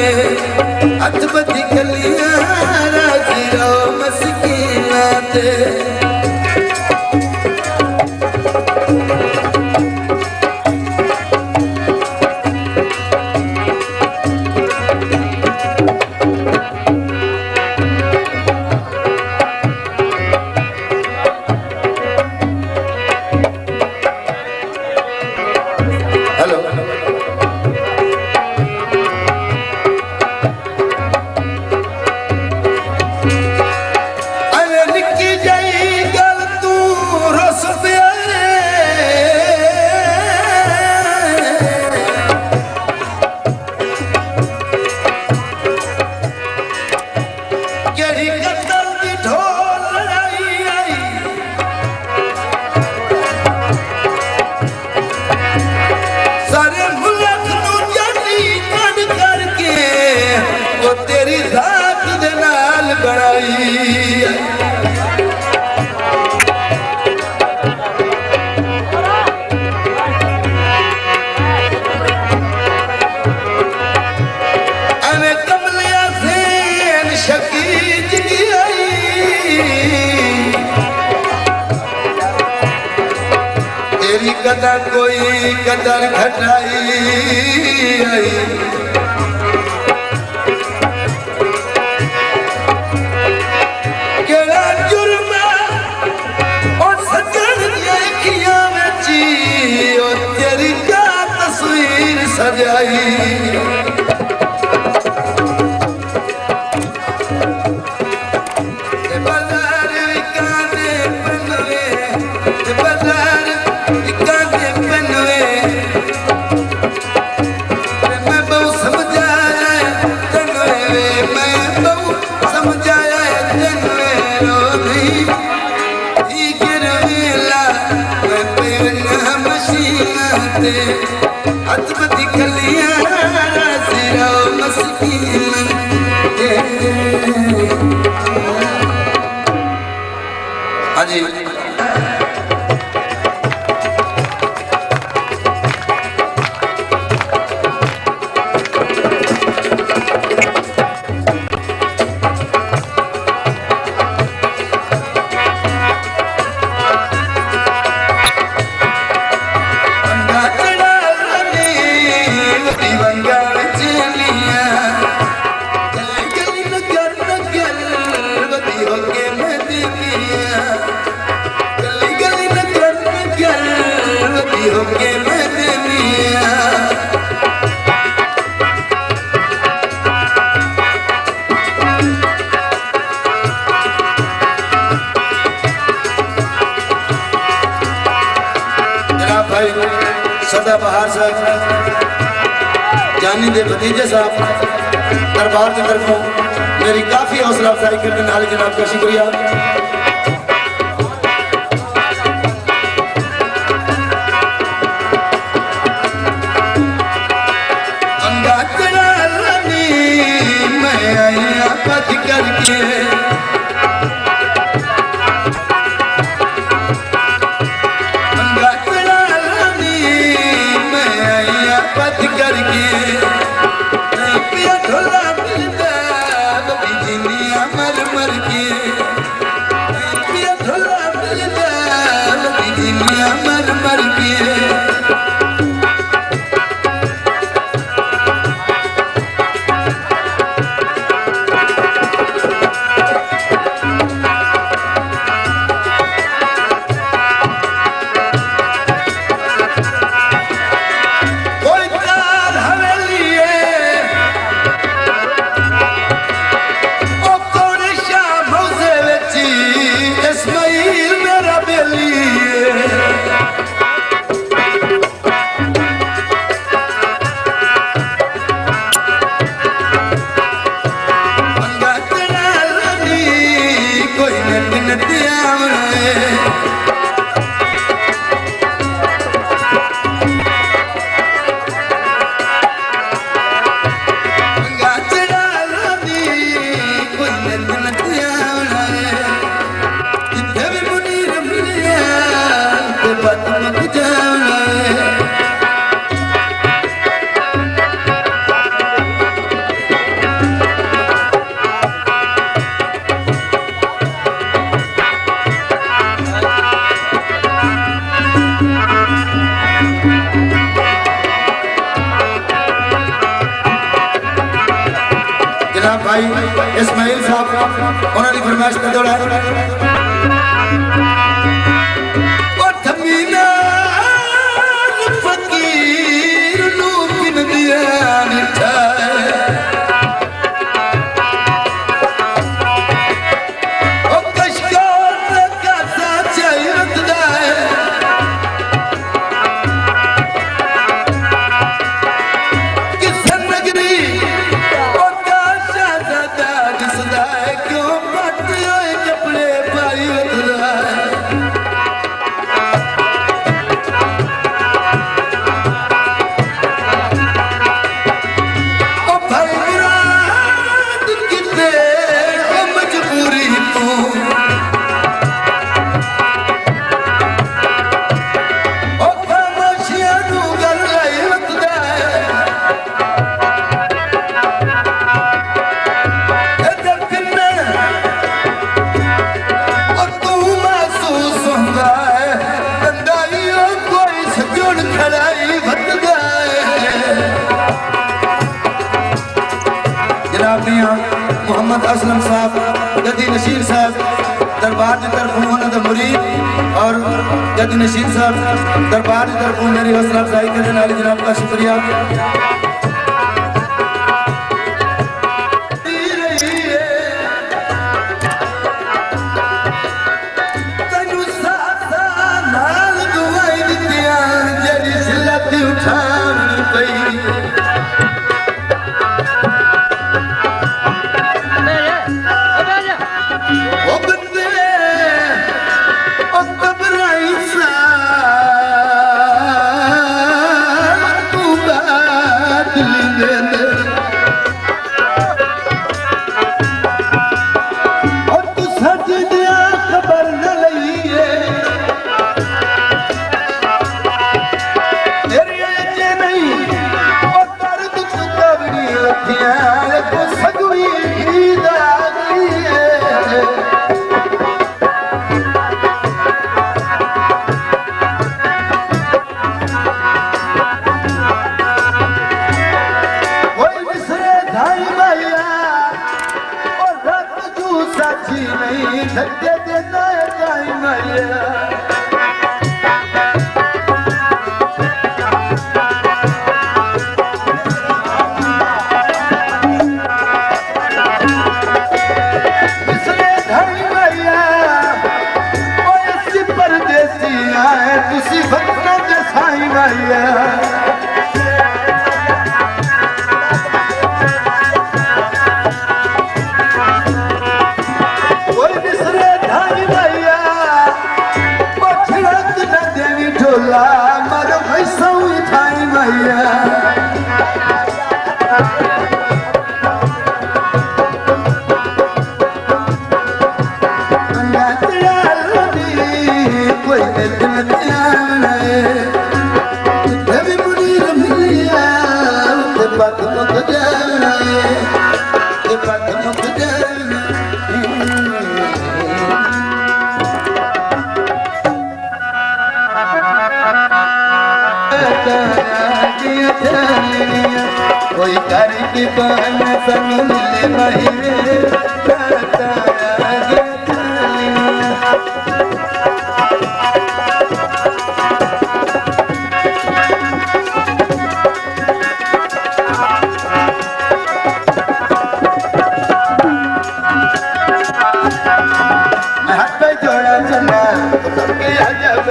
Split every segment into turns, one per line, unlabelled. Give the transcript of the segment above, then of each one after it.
ते हथ बधी गलियां राजी रो मस्कीना ते कदर कोई कदर घटाई केड़ा जुर्म और सजन दी अखियां विच ओ तेरी क्या तस्वीर सजाई हथ बधी गलियां राजी रो मस्कीना ते हाँ जी सदा बहार साहब जानी दे भतीजे साहब दरबार की तरफों मेरी काफ़ी हौसला अफजाई करने वाले जनाब का शुक्रिया। मैं आया पति करके जनाब भाई इस्माइल साहब उन्होंने फरमाइश कर दौड़ा फकीर नू किन दिया मिठा मोहम्मद असलम साहब जदी नशीर साहब दरबार की तरफ उन्होंने मुरीद और जदी नशीर साहब दरबार की तरफ मेरी हौसला अफजाई करने वाले जनाब का शुक्रिया। कोई करके बन संग मिले महिरे हाथ पे जोड़ा चला सबके अजब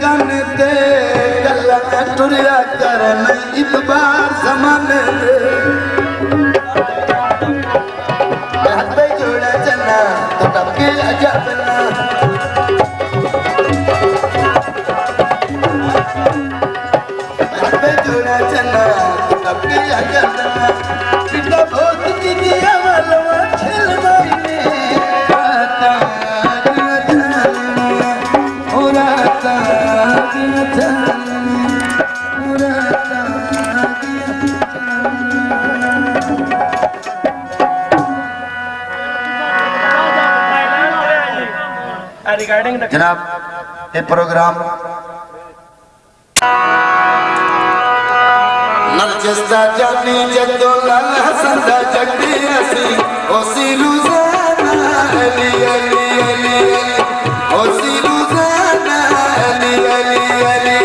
लगन ते गल्ला टुरिया करन इतबार ज़माने ते हाथ पे जोड़ा चन्ना तो टपके अजब ना हाथ पे जोड़ा चन्ना तो टपके अजब ना पिता बहुत दीदिया वाला छल मायने जनाब ये प्रोग्राम नरजस्ता जानी जदो लाल हसन दा जगदी असी ओसी रुज़ाना अली अली अली ओसी रुज़ाना अली अली अली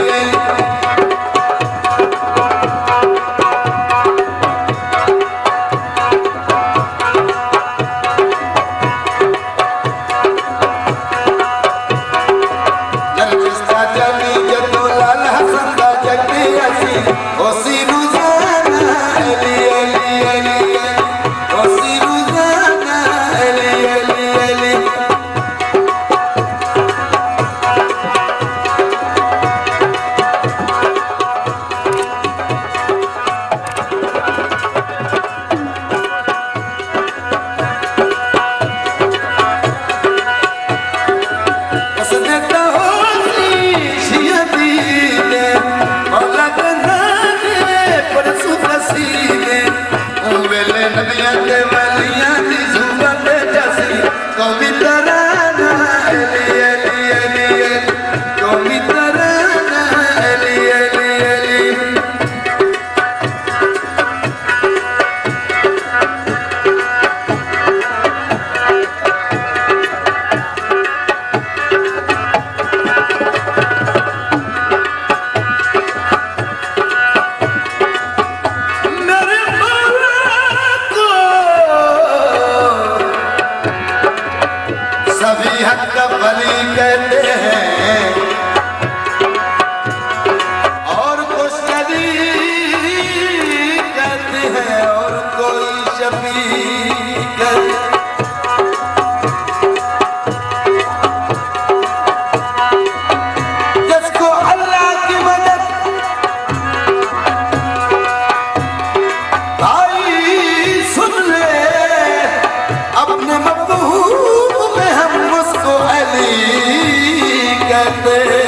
सभी हक वली कहते हैं और कुछ शरीक कहते हैं और कोई शफीक कहते हैं। जिसको अल्लाह की मदद भाई सुन ले अपने महबूब कहते